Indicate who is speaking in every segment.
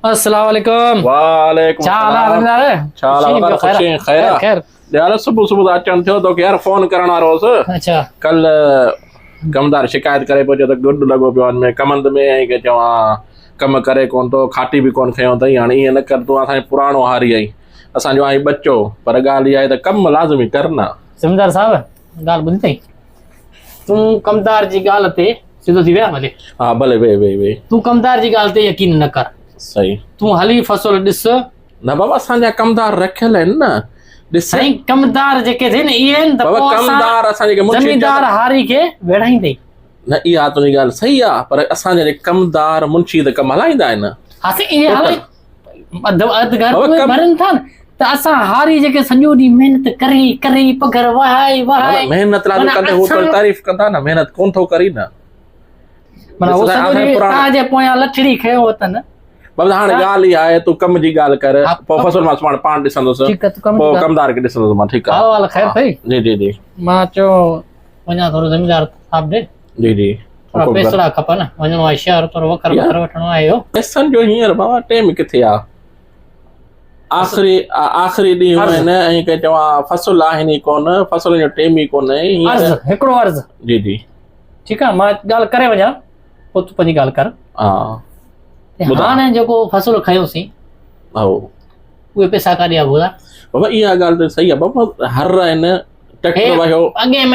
Speaker 1: अस्सलामुअलैकुम।
Speaker 2: वालेकुम
Speaker 1: सलाम।
Speaker 2: खैर
Speaker 1: खैर।
Speaker 2: यार सुबह सुबह अचण थियो तो यार फोन करण वारो हुअसि।
Speaker 1: अच्छा
Speaker 2: कल कमदार शिकायत करे पियो जो त गुड लॻो पियो हुन में कमंद में ऐं के चवां कम करे कोन थो खाटी बि कोन खयो अथई। हाणे ईअं न कर तूं असांजो पुराणो हारी आई असांजो आई बच्चो पर ॻाल्हि इहा आहे त कमु लाज़मी कर न।
Speaker 1: ज़मींदार साहब ॻाल्हि ॿुधी अथई तूं कमदार जी ॻाल्हि ते सिधो थी विया भले।
Speaker 2: हा भले वे
Speaker 1: तूं कमदार जी ॻाल्हि ते यकीन न कर।
Speaker 2: सही
Speaker 1: तूं हली फसल ॾिस
Speaker 2: न बाबा असांजा कमदार रखियल आहिनि न। ॾिस
Speaker 1: साईं कमदार जेके थिए न इहे आहिनि त
Speaker 2: बाबा
Speaker 1: पोइ
Speaker 2: कमदार असां जेके मुंशी
Speaker 1: ज़मींदार हारी खे वेढ़ाईंदे
Speaker 2: न इहा तुंहिंजी ॻाल्हि सही आहे पर असांजा जेके कमदार मुंशी त कमु हलाईंदा आहिनि।
Speaker 1: हा साईं इहे हलाए अधु घर
Speaker 2: बाबा
Speaker 1: में भरनि था न त असां हारी जेके सॼो ॾींहुं महिनत करे करे पघर वहाए
Speaker 2: महिनत लाइ कंदे हू तो तारीफ़ कंदा न महिनत कोन थो करी न।
Speaker 1: माना उहो सॼो ॾींहुं तव्हांजे पोयां लठड़ी खयो अथनि।
Speaker 2: बाबा हाणे ॻाल्हि इहा आहे तूं कम जी ॻाल्हि कर पोइ फसल मां पाण ॾिसंदुसि पोइ कमदार खे ॾिसंदुसि मां। ठीकु आहे
Speaker 1: हाल ख़ैर अथई।
Speaker 2: जी जी जी
Speaker 1: मां चयो वञा थोरो ज़मींदार साहब ॾे
Speaker 2: जी जी
Speaker 1: थोरा पैसा खपनि वञणो आहे शहर थोरो वखर वठिणो आहे इहो
Speaker 2: पैसनि जो हींअर बाबा टाइम किथे आहे आख़िरी ॾींहं आहिनि ऐं के चवां फसल आहिनि ई कोन फसल जो टाइम ई कोन्हे
Speaker 1: हिकिड़ो अर्ज़ु।
Speaker 2: जी जी
Speaker 1: ठीकु आहे मां ॻाल्हि करे वञा पोइ तूं पंहिंजी ॻाल्हि कर।
Speaker 2: हा
Speaker 1: हाणे जेको फसल खयोसीं उहे पैसा काॾे ॿुधा
Speaker 2: बाबा इहा ॻाल्हि त सही आहे बाबा हर आहिनि ट्रैक्टर वहियो
Speaker 1: अॻे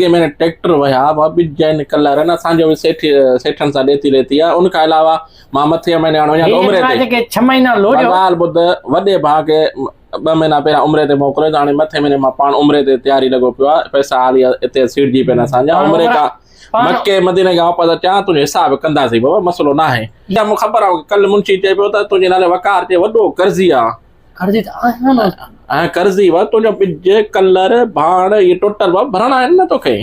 Speaker 2: महीने ट्रैक्टर वया ॿिज आहिनि कलर आहिनि असांजो बि सेठनि सां ॾेती लेती आहे उन खां अलावा मां मथे महीने हाणे वञा उमिरि ते
Speaker 1: 6 महीना
Speaker 2: ॻाल्हि ॿुध वॾे भाउ खे 2 महीना पहिरियां उमिरि ते मोकिलियो त हाणे मथे महीने मां पाण उमिरि ते तयारी लॻो पियो आहे पैसा हाली हिते सीड़जी पिया आहिनि असांजा उमिरि खां मके मदीने खां वापसि अचां तुंहिंजो हिसाब कंदासीं बाबा मसइलो न आहे। मूंखे ख़बर आहे कल्ह मुंशी चए पियो त तुंहिंजे नाले वकार ते वॾो कर्ज़ी आहे ऐं कर्ज़ी व तुंहिंजो ॿिज कलर भाण इहे टोटल भरणा आहिनि न तोखे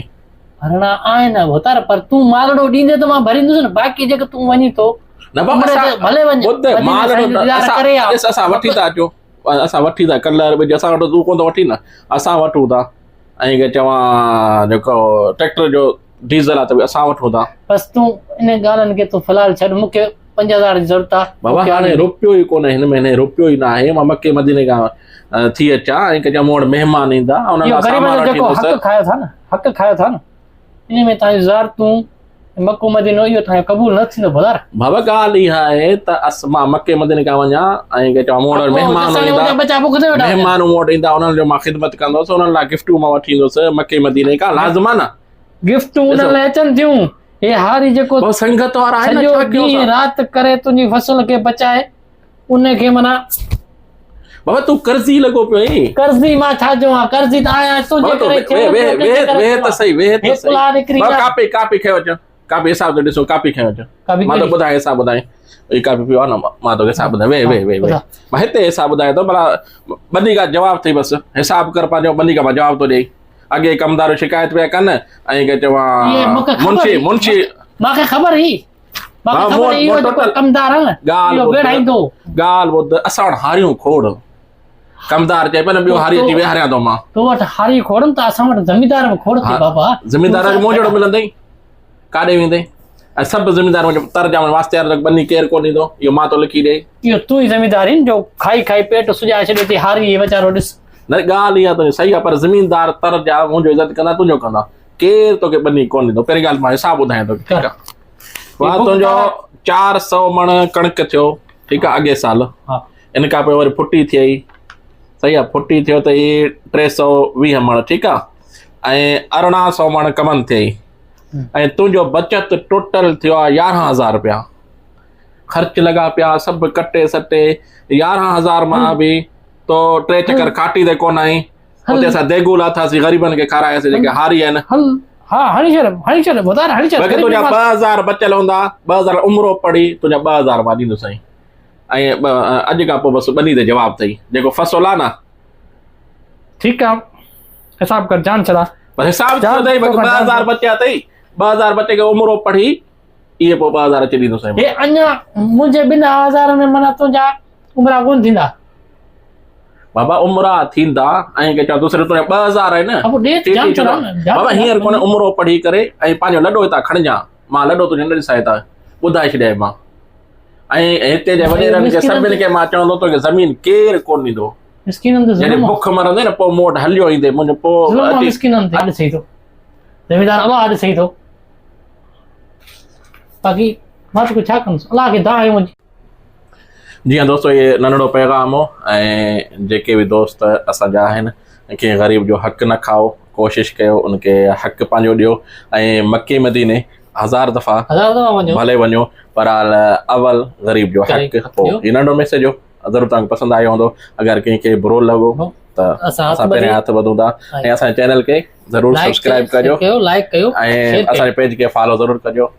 Speaker 1: भरणा आहिनि भोतार पर तूं मालड़ो ॾींदे त मां भरींदुसि न बाक़ी जेके तूं वञी थो
Speaker 2: न भले वञ असां वठी था अचूं असां वठी था कलर ॿिज असां वटि तूं कोन थो वठी न असां वठूं था ऐं के चवां जेको ट्रैक्टर जो डीज़ल आहे त बि असां वठूं था बसि
Speaker 1: तूं इन ॻाल्हियुनि खे तूं फ़िलहाल छॾ मूंखे 5000 जी ज़रूरत आहे
Speaker 2: बाबा हाणे रुपयो ई कोन्हे हिन महीने रुपयो ई न आहे मां मके मदीने खां थी अचां ऐं के मूं वटि महिमान ईंदा
Speaker 1: हक़ खायो था न इन में तव्हांजी ज़ारतूं मको मदीनो इहो तव्हांजो क़बूल न थींदो बुधार
Speaker 2: बाबा ॻाल्हि इहा आहे त मां मके मदीने खां वञा ऐं के चवां मूं वटि महिमान मूं वटि ईंदा उन्हनि जो मां ख़िदमत कंदुसि उन्हनि लाइ गिफ्टूं मां वठी ईंदुसि मके मदीने खां लाज़िमा न
Speaker 1: गिफ्टूं उन्हनि लाइ अचनि थियूं हे हारी जेको
Speaker 2: संगत वारा आहिनि
Speaker 1: सॼो ॾींहुं राति करे तुंहिंजी फसल खे बचाए उनखे माना
Speaker 2: बाबा तूं कर्ज़ी लॻो पियो आहीं कर्ज़ी
Speaker 1: मां छा चवां कर्ज़ी त आहियां तुंहिंजे करे
Speaker 2: वेह त सही कापी खयो अच कापी हिसाब तो ॾिसो कापी खयो अच मां तो ॿुधाए हिसाब ॿुधाए ई कापी पियो आहे न मां तो हिसाब ॿुधाए वे मां हिते हिसाब ॿुधाए थो भला ॿनी का जवाब अथई बसि हिसाब कर पंहिंजो ॿनी का मां जवाब थो ॾेई अॻे कमदार शिकायत पिया कनि ऐं के चवां मुंशी
Speaker 1: मूंखे ख़बर हुई
Speaker 2: ॻाल्हि ॿुध असां वटि हारियूं खोड़ कमदार चए पियो न ॿियो हारी अची विहारियां थो मां
Speaker 1: तो वटि हारी खोड़नि त असां वटि ज़मींदार बि खोड़ थी बाबा
Speaker 2: ज़मींदार मूं जहिड़ो मिलंदई काॾे वेंदई ऐं सभु ज़मींदार तर जा वास्ते ॿनी केरु कोन ईंदो इहो मां थो लिखी ॾे
Speaker 1: इहो तूं ई ज़मींदार आहीं जो खाई खाई पेट सुॼाए छॾियो थी हारी वीचारो ॾिस
Speaker 2: न ॻाल्हि इहा तुंहिंजी सही आहे पर ज़मींदार तर जा मुंहिंजो इज़त कंदा तुंहिंजो कंदा केरु तोखे ॿनी कोन ॾींदो पहिरीं ॻाल्हि मां हिसाब ॿुधायां तोखे ठीकु आहे तुंहिंजो 400 मण कणिक थियो ठीकु आहे अॻे साल इन खां पोइ वरी फुटी थियई सही आहे फुटी थियो त इहे 320 मण ठीकु आहे ऐं 1800 मण कमनि थियई ऐं तुंहिंजो बचत टोटल थियो आहे 11000 रुपया ख़र्च लॻा पिया सभु कटे सटे 11000 मां बि तो 3 चकर खाटी ते कोन आई उते असां देगू लाथासीं ग़रीबनि खे खारायासीं जेके हारी आहिनि तुंहिंजा 2000 बचियल हूंदा 2000 उमिरो पढ़ी तुंहिंजा 2000 मां ॾींदुसि ऐं अॼु खां पोइ बसि ॿनी ते जवाबु अथई जेको फसल आहे न
Speaker 1: ठीकु आहे हिसाब कर जान छॾा
Speaker 2: हिसाब 2000 बचिया अथई 2000 बचे खे उमिरो पढ़ी इहे पोइ 2000 अची ॾींदुसि
Speaker 1: अञा मुंहिंजे 2000 में माना तुंहिंजा उमिरा कोन थींदा
Speaker 2: बाबा उमिरा थींदा ऐं के चवां दूसरे तुंहिंजा 2000 आहिनि बाबा हींअर कोन्हे उमिरो पढ़ी करे ऐं पंहिंजो लॾो हितां खणिजां मां लॾो तुंहिंजो न ॾिसाए था ॿुधाए छॾियां मां ऐं हिते जे वॾेरनि खे सभिनि खे मां चवंदो तोखे ज़मीन केरु कोन ॾींदो
Speaker 1: मिस्किननि ते
Speaker 2: जॾहिं
Speaker 1: ज़ुल्म
Speaker 2: बुख मरंदे न पोइ मूं वटि हलियो ईंदे मुंहिंजो पोइ
Speaker 1: ज़ुल्म
Speaker 2: अची
Speaker 1: मिस्किननि ते अॼु सही थो ज़मीदार अलाह अॼु सही थो बाक़ी मां तोखे छा कंदुसि अलाह खे दा आहे मुंहिंजी
Speaker 2: जीअं दोस्तो इहे नंढड़ो पैगाम हो ऐं जेके बि दोस्त असांजा आहिनि कंहिं ग़रीब जो हक़ न खाओ कोशिशि कयो उनखे हक़ पंहिंजो ॾियो ऐं मके मदीने 1000 दफ़ा
Speaker 1: हज़ार दफ़ा वञो
Speaker 2: भले वञो पर अवल ग़रीब जो हक़ पोइ हीउ नंढो मैसेज हो ज़रूरु तव्हांखे पसंदि आयो हूंदो अगरि कंहिंखे बुरो लॻो त असां पहिरियां हथ वधूं था ऐं असांजे चैनल खे ज़रूरु सब्सक्राइब कजो
Speaker 1: लाइक कयो
Speaker 2: ऐं असांजे पेज खे फॉलो ज़रूरु कजो